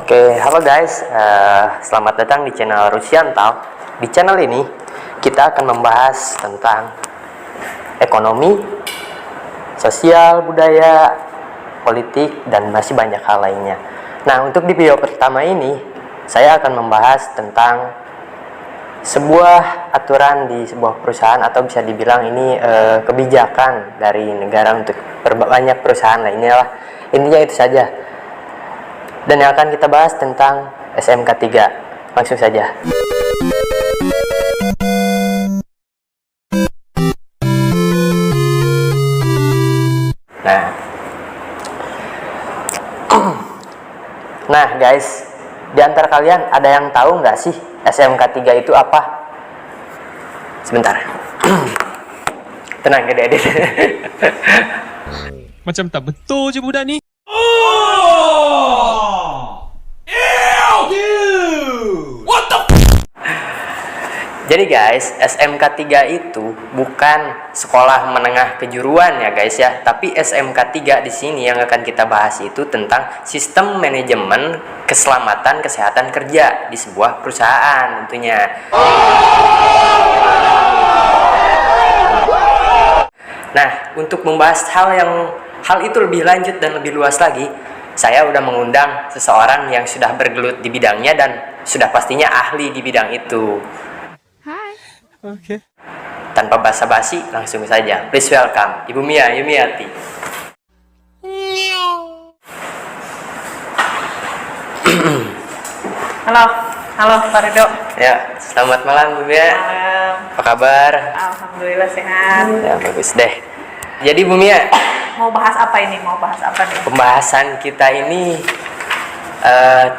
Oke, halo guys, selamat datang di channel Rusiantal. Di channel ini kita akan membahas tentang ekonomi, sosial, budaya, politik, dan masih banyak hal lainnya. Nah, untuk di video pertama ini, saya akan membahas tentang sebuah aturan di sebuah perusahaan, atau bisa dibilang ini kebijakan dari negara untuk banyak perusahaan lainnya lah. Intinya itu saja. Dan yang akan kita bahas tentang SMK 3. Langsung saja. Nah guys, di antara kalian ada yang tahu nggak sih SMK 3 itu apa? Sebentar. Tenang adik-adik. Macam tak betul je budak ni. Jadi guys, SMK 3 itu bukan sekolah menengah kejuruan ya guys ya, tapi SMK 3 di sini yang akan kita bahas itu tentang sistem manajemen keselamatan kesehatan kerja di sebuah perusahaan tentunya. Nah, untuk membahas hal itu lebih lanjut dan lebih luas lagi, saya udah mengundang seseorang yang sudah bergelut di bidangnya dan sudah pastinya ahli di bidang itu. Okey. Tanpa basa-basi, langsung saja. Please welcome Ibu Mia Yumiati. Halo Pak Rido. Ya, selamat malam Bu Mia. Malam. Apa kabar? Alhamdulillah sehat. Ya, bagus deh. Jadi Bu Mia, Mau bahas apa ini? Mau bahas apa nih? pembahasan kita ini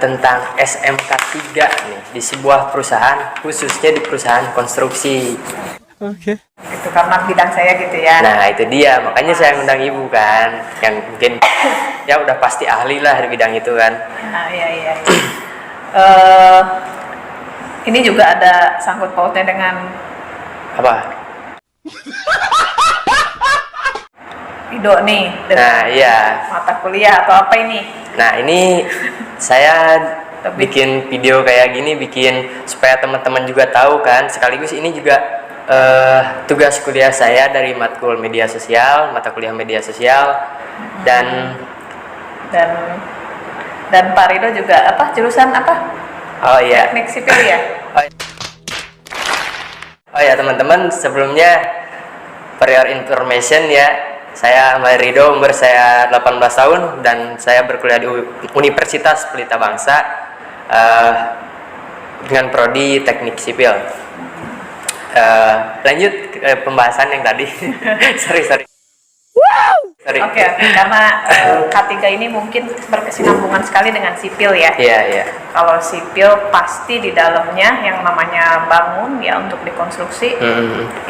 tentang SMK 3 nih di sebuah perusahaan, khususnya di perusahaan konstruksi. Okey. Itu karena bidang saya gitu ya. Nah, itu dia, makanya saya undang Ibu kan, yang mungkin ya udah pasti ahli lah di bidang itu kan. Nah, iya. Ini juga ada sangkut pautnya dengan Apa? Rido nih. Nah, Dengan iya. mata kuliah atau apa ini? Nah, ini saya bikin video kayak gini, bikin supaya teman-teman juga tahu kan. Sekaligus ini juga tugas kuliah saya dari matkul media sosial, mata kuliah media sosial, dan Pak Rido juga apa? Jurusan apa? oh iya, Teknik sipil ya? oh ya teman-teman, sebelumnya for your information ya, saya Ahmad Rido, umur saya 18 tahun dan saya berkuliah di Universitas Pelita Bangsa dengan prodi Teknik Sipil. Lanjut ke pembahasan yang tadi. sorry. Oke, karena K3 ini mungkin berkesinambungan sekali dengan sipil ya. Iya. Kalau sipil pasti di dalamnya yang namanya bangun ya untuk dikonstruksi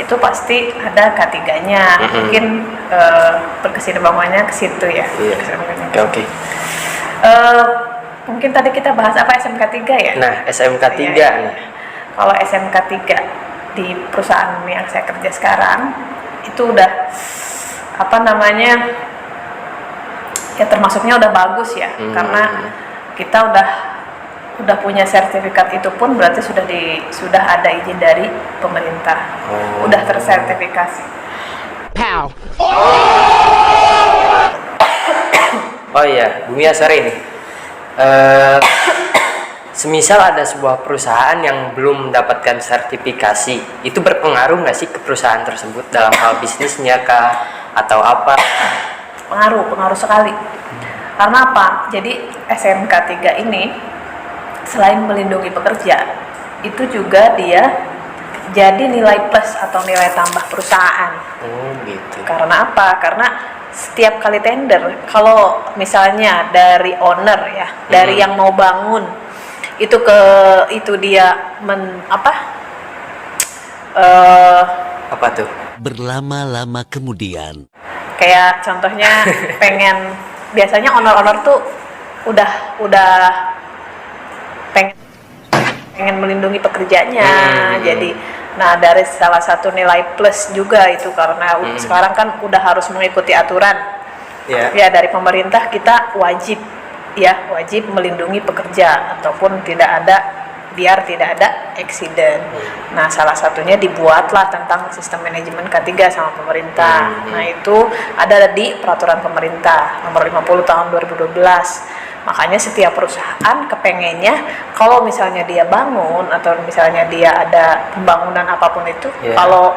itu pasti ada K3-nya. Mungkin berkesinambungannya ke situ ya. Iya. Oke. Mungkin tadi kita bahas apa SMK 3 ya? Nah, SMK 3 Iya. nih. Kalau SMK 3 di perusahaan yang saya kerja sekarang itu udah apa namanya ya termasuknya udah bagus ya, karena kita udah punya sertifikat itu pun berarti sudah ada izin dari pemerintah, udah tersertifikasi. Oh iya, Bu Mia, sorry nih. Semisal ada sebuah perusahaan yang belum mendapatkan sertifikasi, itu berpengaruh nggak sih ke perusahaan tersebut dalam hal bisnisnya kah atau apa? Pengaruh sekali. Karena apa? Jadi SMK 3 ini selain melindungi pekerja, itu juga dia jadi nilai plus atau nilai tambah perusahaan. Oh gitu. Karena apa? Karena setiap kali tender, kalau misalnya dari owner ya, dari yang mau bangun itu dia Apa tuh? Berlama-lama kemudian. kayak contohnya biasanya owner tuh udah pengen melindungi pekerjanya. Jadi dari salah satu nilai plus juga itu karena sekarang kan udah harus mengikuti aturan ya dari pemerintah, kita wajib ya wajib melindungi pekerja ataupun biar tidak ada eksiden. Nah, salah satunya dibuatlah tentang sistem manajemen K3 sama pemerintah. Nah, itu ada di peraturan pemerintah nomor 50 tahun 2012. Makanya setiap perusahaan kepengennya kalau misalnya dia bangun atau misalnya dia ada pembangunan apapun itu, kalau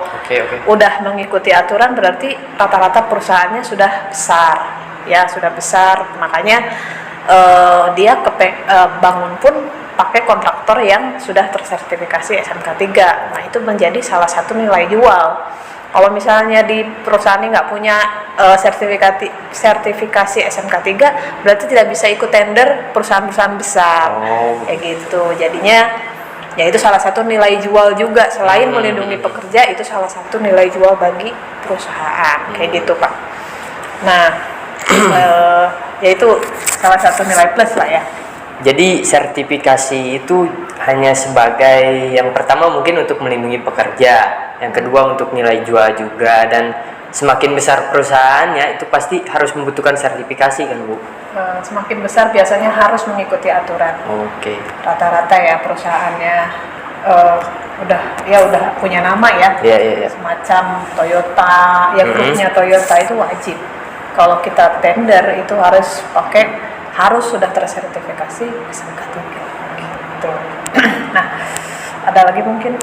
udah mengikuti aturan berarti rata-rata perusahaannya sudah besar. Ya, sudah besar. Makanya dia bangun pun pakai kontraktor yang sudah tersertifikasi SMK 3. Nah, itu menjadi salah satu nilai jual. Kalau misalnya di perusahaan ini nggak punya sertifikasi SMK 3, berarti tidak bisa ikut tender perusahaan-perusahaan besar. Kayak gitu. Jadinya ya itu salah satu nilai jual juga. Selain melindungi pekerja, itu salah satu nilai jual bagi perusahaan. Kayak gitu, Pak. Nah, yaitu salah satu nilai plus lah ya. Jadi sertifikasi itu hanya sebagai yang pertama mungkin untuk melindungi pekerja, yang kedua untuk nilai jual juga, dan semakin besar perusahaannya itu pasti harus membutuhkan sertifikasi kan, Bu? Semakin besar biasanya harus mengikuti aturan. Rata-rata ya perusahaannya udah punya nama ya. Semacam Toyota, ya grupnya Toyota itu wajib. Kalau kita tender itu harus sudah tersertifikasi SMK 3 gitu. Nah, ada lagi mungkin?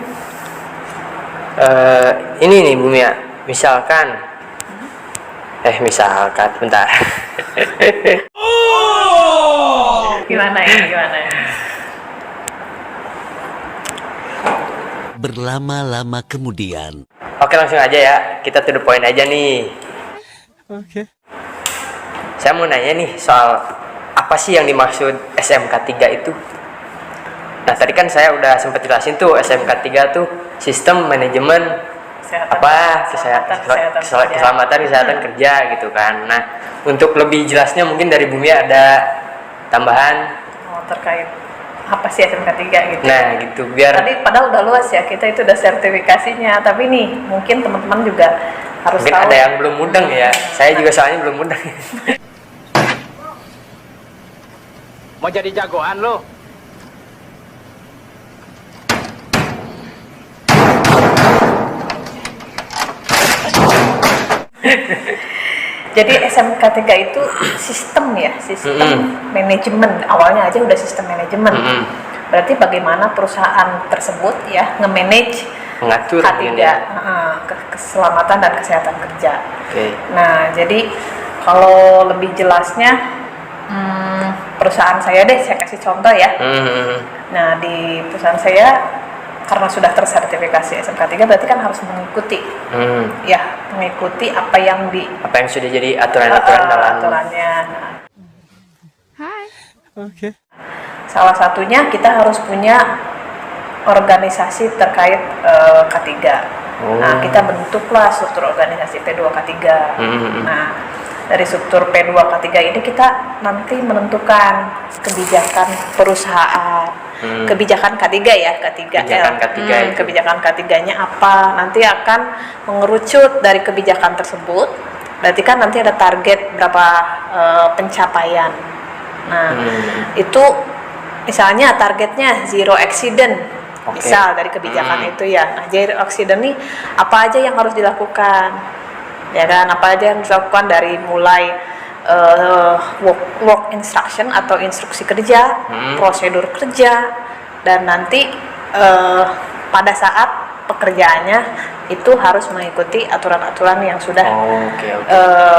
Ini nih Bu Mia, misalkan bentar. Gimana ya? Berlama-lama kemudian. Oke, langsung aja ya, kita to the point aja nih. Oke. Saya mau nanya nih soal apa sih yang dimaksud SMK 3 itu? Nah, tadi kan saya udah sempat jelasin tuh SMK 3 tuh sistem manajemen keselamatan kesehatan kerja gitu kan. Nah, untuk lebih jelasnya mungkin dari Bumi ada tambahan terkait apa sih SMK 3 gitu. Nah, gitu biar tadi padahal udah luas ya, kita itu udah sertifikasinya, tapi nih mungkin teman-teman juga harus mungkin tahu. Ada yang belum mudeng ya. Saya juga soalnya belum mudeng. Mau jadi jagoan lo? Jadi SMK 3 itu sistem manajemen. Awalnya aja udah sistem manajemen. Berarti bagaimana perusahaan tersebut ya mengatur K3 keselamatan dan kesehatan kerja. Nah, jadi kalau lebih jelasnya perusahaan saya kasih contoh ya. Nah, di perusahaan saya karena sudah tersertifikasi SMK 3 berarti kan harus mengikuti mengikuti apa yang sudah jadi aturan-aturan dalam aturannya. Oke. Salah satunya kita harus punya organisasi terkait K3. Nah, kita bentuklah struktur organisasi P2 K3. Nah, dari struktur P2 K3 ini kita nanti menentukan kebijakan perusahaan. Kebijakan K3 ya, kebijakan K3-nya apa, nanti akan mengerucut dari kebijakan tersebut. Berarti kan nanti ada target berapa pencapaian. Nah, itu misalnya targetnya zero accident. Misal dari kebijakan itu ya. Nah, zero accident nih apa aja yang harus dilakukan? Ya kan, apa aja yang dilakukan dari mulai work instruction atau instruksi kerja, prosedur kerja, dan nanti pada saat pekerjaannya itu harus mengikuti aturan-aturan yang sudah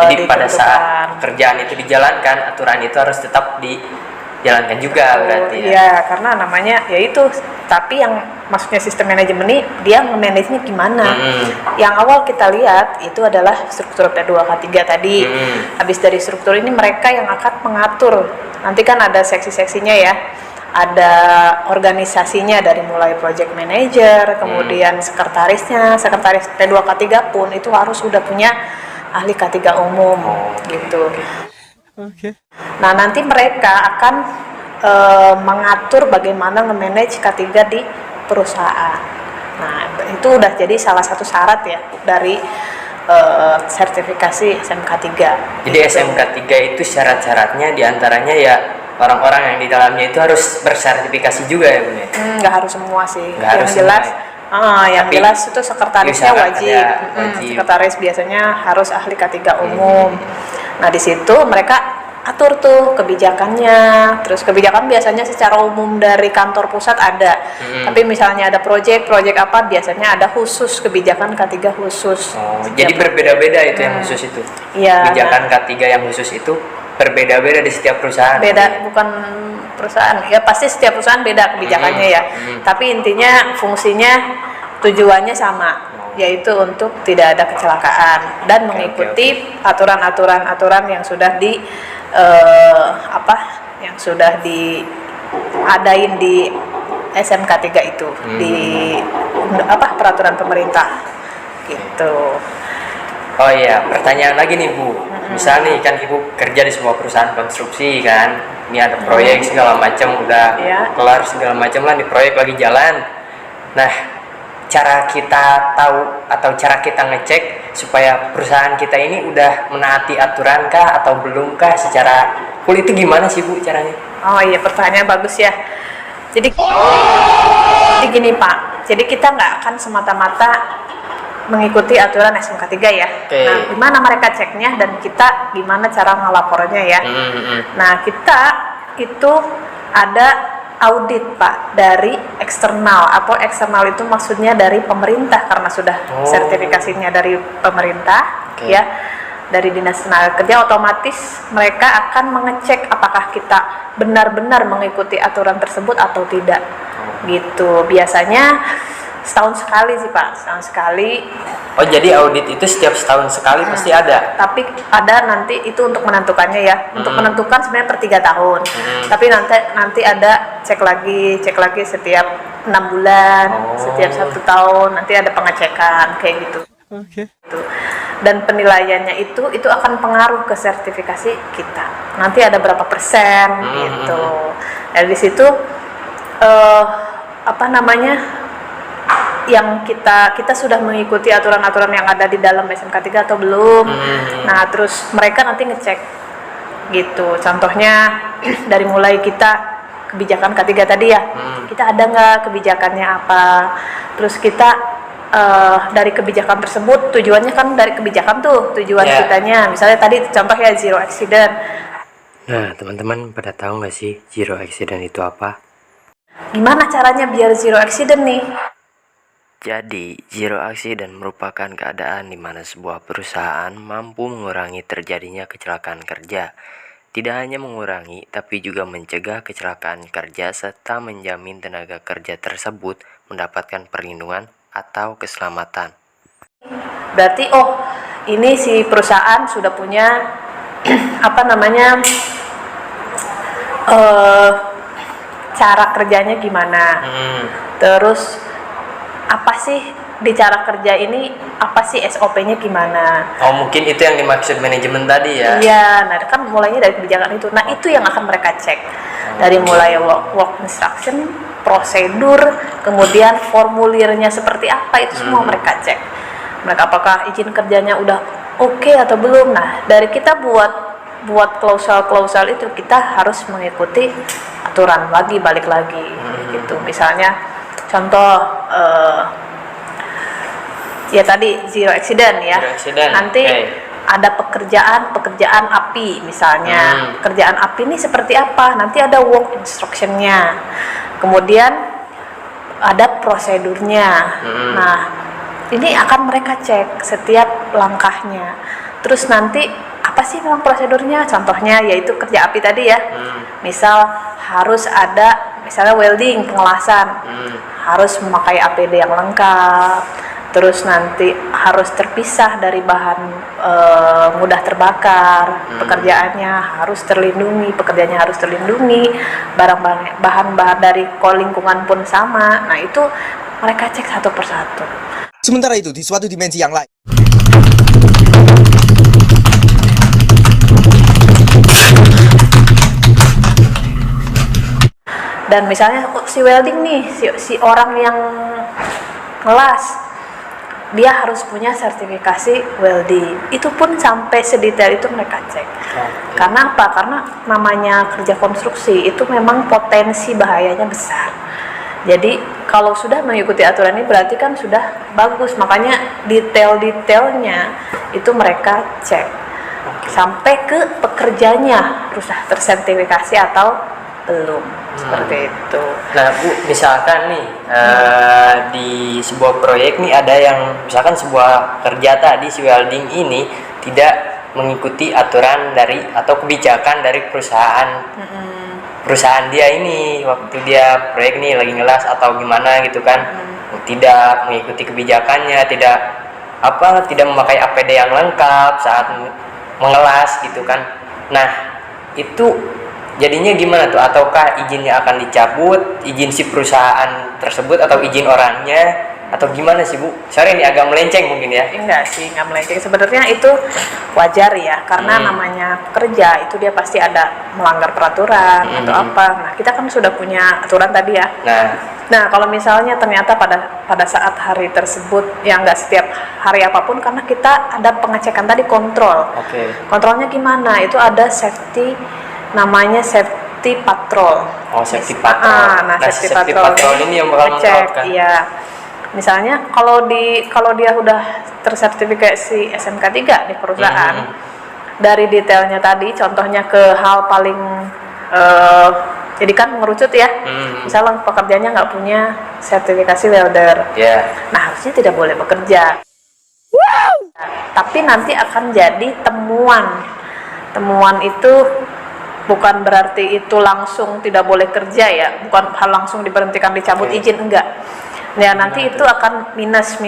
jadi pada saat pekerjaan itu dijalankan, aturan itu harus tetap dijalankan juga berarti ya. Iya, karena namanya yaitu, tapi yang maksudnya sistem manajemen ini dia nge-manage-nya gimana. Yang awal kita lihat itu adalah struktur P2 K3 tadi. Habis dari struktur ini mereka yang akan mengatur. Nanti kan ada seksi-seksinya ya. Ada organisasinya dari mulai project manager, kemudian sekretarisnya, sekretaris P2 K3 pun itu harus sudah punya ahli K3 umum gitu. Nah, nanti mereka akan mengatur bagaimana nge-manage K3 di perusahaan. Nah, itu udah jadi salah satu syarat ya dari sertifikasi SMK 3. Jadi gitu. SMK 3 itu syarat-syaratnya diantaranya ya orang-orang yang di dalamnya itu harus bersertifikasi juga ya Bun ya? Nggak harus semua sih. Nggak harus yang jelas, semua, yang tapi jelas itu sekretarisnya diusahakan wajib. ada, wajib. Sekretaris biasanya harus ahli K3 umum. Nah di situ mereka atur tuh kebijakannya. Terus kebijakan biasanya secara umum dari kantor pusat ada. Tapi misalnya ada proyek apa biasanya ada khusus kebijakan K3 khusus. Oh, jadi berbeda-beda itu yang khusus itu. Iya. Kebijakan K3 yang khusus itu berbeda-beda di setiap perusahaan. Beda, bukan perusahaan. Ya pasti setiap perusahaan beda kebijakannya ya. Tapi intinya fungsinya tujuannya sama, yaitu untuk tidak ada kecelakaan dan mengikuti aturan-aturan yang sudah yang sudah diadain di SMK 3 itu di peraturan pemerintah gitu. Oh iya, pertanyaan lagi nih Bu. Misal nih kan Ibu kerja di sebuah perusahaan konstruksi kan, ini ada proyek segala macam udah kelar segala macam lah, di proyek lagi jalan. Nah, cara kita tahu atau cara kita ngecek supaya perusahaan kita ini udah menaati aturan kah atau belum kah secara full itu gimana sih Bu caranya? Oh iya, pertanyaan bagus ya. Jadi gini Pak, jadi kita nggak akan semata-mata mengikuti aturan SMK 3 ya. Nah, gimana mereka ceknya dan kita gimana cara ngelapornya ya. Nah, kita itu ada audit Pak dari eksternal, atau eksternal itu maksudnya dari pemerintah karena sudah sertifikasinya dari pemerintah ya, dari Dinas Tenaga Kerja, otomatis mereka akan mengecek apakah kita benar-benar mengikuti aturan tersebut atau tidak gitu. Biasanya setahun sekali sih Pak, setahun sekali. Oh jadi audit itu setiap setahun sekali pasti ada? Tapi ada nanti itu untuk menentukannya ya. Untuk menentukan sebenarnya per 3 tahun. Tapi nanti ada cek lagi setiap 6 bulan, setiap 1 tahun. Nanti ada pengecekan kayak gitu. Oke. Dan penilaiannya itu akan pengaruh ke sertifikasi kita. Nanti ada berapa persen gitu. Dari situ yang kita sudah mengikuti aturan-aturan yang ada di dalam SMK 3 atau belum. Nah, terus mereka nanti ngecek gitu. Contohnya dari mulai kita kebijakan K3 tadi ya, kita ada nggak kebijakannya apa. Terus kita dari kebijakan tersebut, tujuannya kan dari kebijakan tuh, tujuan kitanya. Misalnya tadi contoh ya zero accident. Nah, teman-teman pada tahu nggak sih zero accident itu apa? Gimana caranya biar zero accident nih? Jadi, zero accident merupakan keadaan di mana sebuah perusahaan mampu mengurangi terjadinya kecelakaan kerja. Tidak hanya mengurangi, tapi juga mencegah kecelakaan kerja serta menjamin tenaga kerja tersebut mendapatkan perlindungan atau keselamatan. Berarti, ini si perusahaan sudah punya cara kerjanya gimana. Terus apa sih di cara kerja ini, apa sih SOP-nya gimana? Oh, mungkin itu yang dimaksud manajemen tadi ya? Iya, nah kan mulainya dari kebijakan itu. Nah, itu yang akan mereka cek. Dari mulai work instruction, prosedur, kemudian formulirnya seperti apa, itu semua mereka cek. Mereka apakah izin kerjanya udah oke atau belum. Nah, dari kita buat klausal-klausal itu kita harus mengikuti aturan balik lagi gitu. Misalnya contoh ya tadi zero accident ya. Nanti ada pekerjaan api misalnya. Pekerjaan api ini seperti apa? Nanti ada work instruction-nya. Kemudian ada prosedurnya. Nah, ini akan mereka cek setiap langkahnya. Terus nanti apa sih memang prosedurnya? Contohnya yaitu kerja api tadi ya. Misal harus ada misalnya welding, pengelasan. Harus memakai APD yang lengkap. Terus nanti harus terpisah dari bahan mudah terbakar. Pekerjaannya harus terlindungi, pekerjaannya harus terlindungi. Bahan-bahan dari lingkungan pun sama. Nah, itu mereka cek satu persatu. Sementara itu di suatu dimensi yang lain, dan misalnya si welding nih, si orang yang ngelas dia harus punya sertifikasi welding. Itu pun sampai sedetail itu mereka cek. Karena apa? Karena namanya kerja konstruksi itu memang potensi bahayanya besar. Jadi kalau sudah mengikuti aturan ini berarti kan sudah bagus. Makanya detail-detailnya itu mereka cek sampai ke pekerjanya sudah tersertifikasi atau belum, seperti itu. Nah Bu, misalkan nih di sebuah proyek nih ada yang misalkan sebuah kerja tadi si welding ini tidak mengikuti aturan dari atau kebijakan dari perusahaan dia ini waktu dia proyek nih lagi ngelas atau gimana gitu kan, tidak mengikuti kebijakannya, tidak memakai APD yang lengkap saat mengelas gitu kan. Nah itu jadinya gimana tuh? Ataukah izinnya akan dicabut, izin si perusahaan tersebut atau izin orangnya, atau gimana sih Bu? Sorry ini agak melenceng mungkin ya. Enggak sih, enggak melenceng. Sebenarnya itu wajar ya, karena namanya pekerja itu dia pasti ada melanggar peraturan atau apa. Nah kita kan sudah punya aturan tadi ya. Nah kalau misalnya ternyata pada saat hari tersebut, yang nggak setiap hari apapun, karena kita ada pengecekan tadi, kontrol. Kontrolnya gimana? Itu ada namanya safety patrol. Oh, safety patrol. Nah, safety patrol ini yang bakal ngecek, kan? Iya. Misalnya kalau dia udah tersertifikasi SMK 3 di perusahaan, dari detailnya tadi, contohnya ke hal paling jadi kan mengerucut ya. Misalnya pekerjanya nggak punya sertifikasi welder. Nah, harusnya tidak boleh bekerja. Tapi nanti akan jadi temuan. Temuan itu bukan berarti itu langsung tidak boleh kerja ya, bukan hal langsung diberhentikan, dicabut izin, enggak. Ya nanti itu akan minus.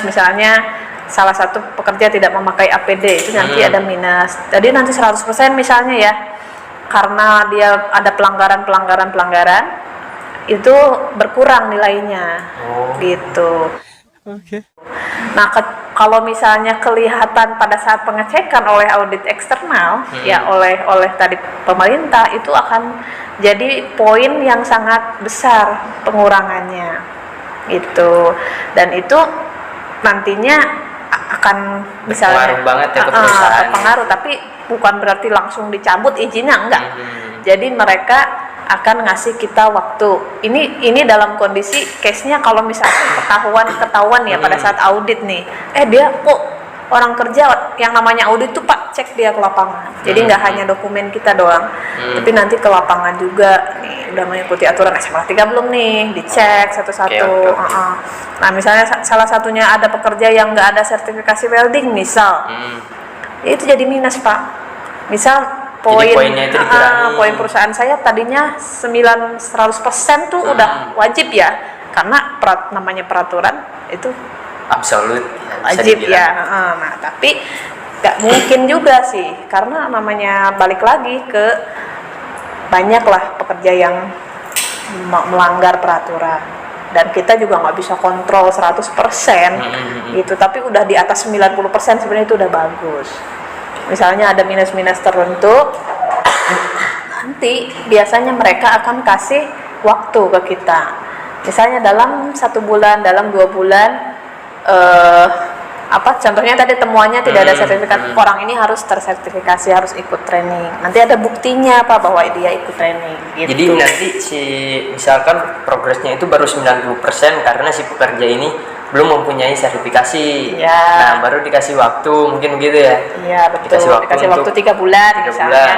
Misalnya salah satu pekerja tidak memakai APD, itu nanti ada minus. Jadi nanti 100% misalnya ya, karena dia ada pelanggaran, itu berkurang nilainya. Gitu. Nah, kalau misalnya kelihatan pada saat pengecekan oleh audit eksternal, ya oleh tadi pemerintah, itu akan jadi poin yang sangat besar pengurangannya, gitu. Dan itu nantinya akan misalnya berpengaruh banget ya ke perusahaan. Berpengaruh, tapi bukan berarti langsung dicabut izinnya, enggak. Jadi mereka akan ngasih kita waktu. Ini dalam kondisi case-nya kalau misalkan ketahuan ya pada saat audit nih. Dia kok orang kerja yang namanya audit tuh Pak, cek dia ke lapangan. Jadi nggak hanya dokumen kita doang, tapi nanti ke lapangan juga nih udah mengikuti aturan SMK 3 belum nih, dicek satu-satu. Nah, misalnya salah satunya ada pekerja yang nggak ada sertifikasi welding misal. Itu jadi minus Pak. Misal poinnya itu dikurangi. Poin perusahaan saya tadinya 100% tuh udah wajib ya, karena namanya peraturan itu absolut wajib ya. Nah tapi nggak mungkin juga sih, karena namanya balik lagi ke banyaklah pekerja yang melanggar peraturan, dan kita juga nggak bisa kontrol 100% gitu, tapi udah di atas 90% sebenarnya itu udah bagus. Misalnya ada minus-minus tertentu, nanti biasanya mereka akan kasih waktu ke kita. Misalnya dalam 1 bulan, dalam 2 bulan, contohnya tadi temuannya tidak ada sertifikat, orang ini harus tersertifikasi, harus ikut training. Nanti ada buktinya Pak bahwa dia ikut training. Gitu. Jadi nanti misalkan progresnya itu baru 90% karena si pekerja ini belum mempunyai sertifikasi. Nah, baru dikasih waktu, mungkin begitu ya? Iya, betul. Dikasih waktu 3 bulan,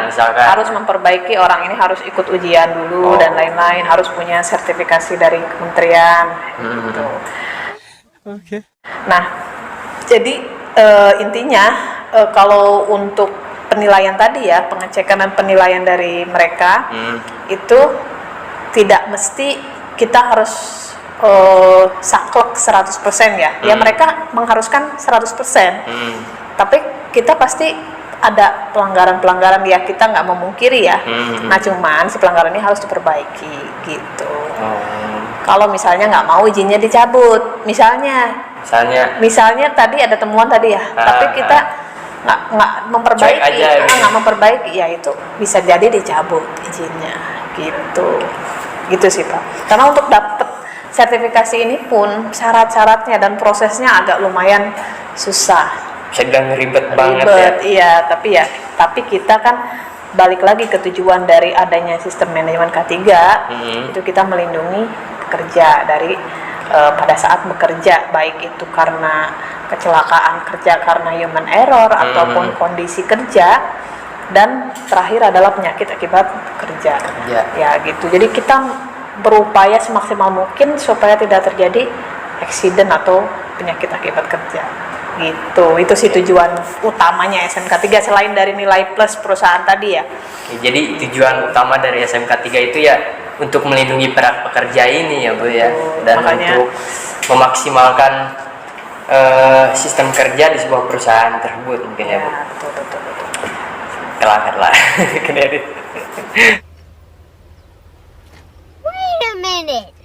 misalkan. Harus memperbaiki, orang ini harus ikut ujian dulu dan lain-lain, harus punya sertifikasi dari kementerian. Gitu. Nah, jadi intinya kalau untuk penilaian tadi ya, pengecekan dan penilaian dari mereka itu tidak mesti kita harus saklek 100% ya. Ya mereka mengharuskan 100%. Tapi kita pasti ada pelanggaran-pelanggaran ya, kita nggak memungkiri ya. Nah cuman si pelanggaran ini harus diperbaiki gitu. Kalau misalnya nggak mau izinnya dicabut, misalnya tadi ada temuan tadi ya, tapi kita nggak memperbaiki, nggak memperbaiki, ya itu bisa jadi dicabut izinnya gitu sih Pak. Karena untuk dapat sertifikasi ini pun syarat-syaratnya dan prosesnya agak lumayan susah. Bisa bilang ribet banget ya. Ribet, iya, tapi kita kan balik lagi ke tujuan dari adanya sistem manajemen K3, itu kita melindungi pekerja dari pada saat bekerja, baik itu karena kecelakaan kerja karena human error ataupun kondisi kerja, dan terakhir adalah penyakit akibat kerja. Ya gitu. Jadi kita berupaya semaksimal mungkin supaya tidak terjadi accident atau penyakit akibat kerja. Gitu. Itu sih tujuan utamanya SMK 3 selain dari nilai plus perusahaan tadi ya. Jadi tujuan utama dari SMK 3 itu ya untuk melindungi para pekerja ini ya Bu ya, dan makanya, untuk memaksimalkan sistem kerja di sebuah perusahaan tersebut mungkin ya Bu. Betul. Kelakar kredit. Wait a minute.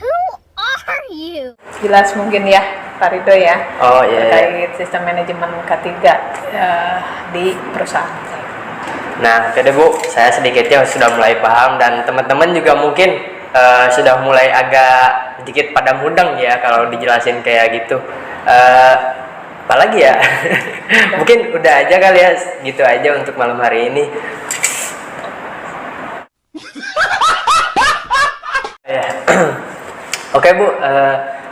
Who are you? Jelas mungkin ya Pak Ridho ya, Oh iya. terkait sistem manajemen K3 di perusahaan. Nah, oke deh Bu, saya sedikitnya sudah mulai paham dan teman-teman juga mungkin sudah mulai agak sedikit pada mudeng ya kalau dijelasin kayak gitu. Apalagi ya, mungkin udah aja kali ya, gitu aja untuk malam hari ini. Ya. Oke Bu,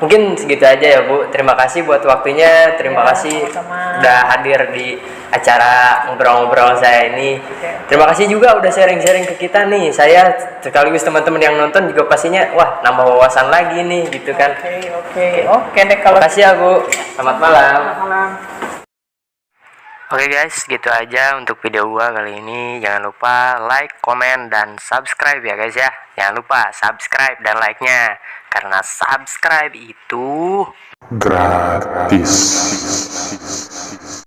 mungkin segitu aja ya Bu. Terima kasih buat waktunya, terima kasih sama-sama. udah hadir di acara ngobrol-ngobrol saya ini. Terima kasih juga udah sharing-sharing ke kita nih. Saya sekaligus teman-teman yang nonton juga pastinya wah nambah wawasan lagi nih gitu kan. Oke deh kalau Terima kasih ya Bu. Selamat malam. malam. Oke guys, gitu aja untuk video gua kali ini. Jangan lupa like, komen, dan subscribe ya guys ya. Jangan lupa subscribe dan like-nya. Karena subscribe itu gratis.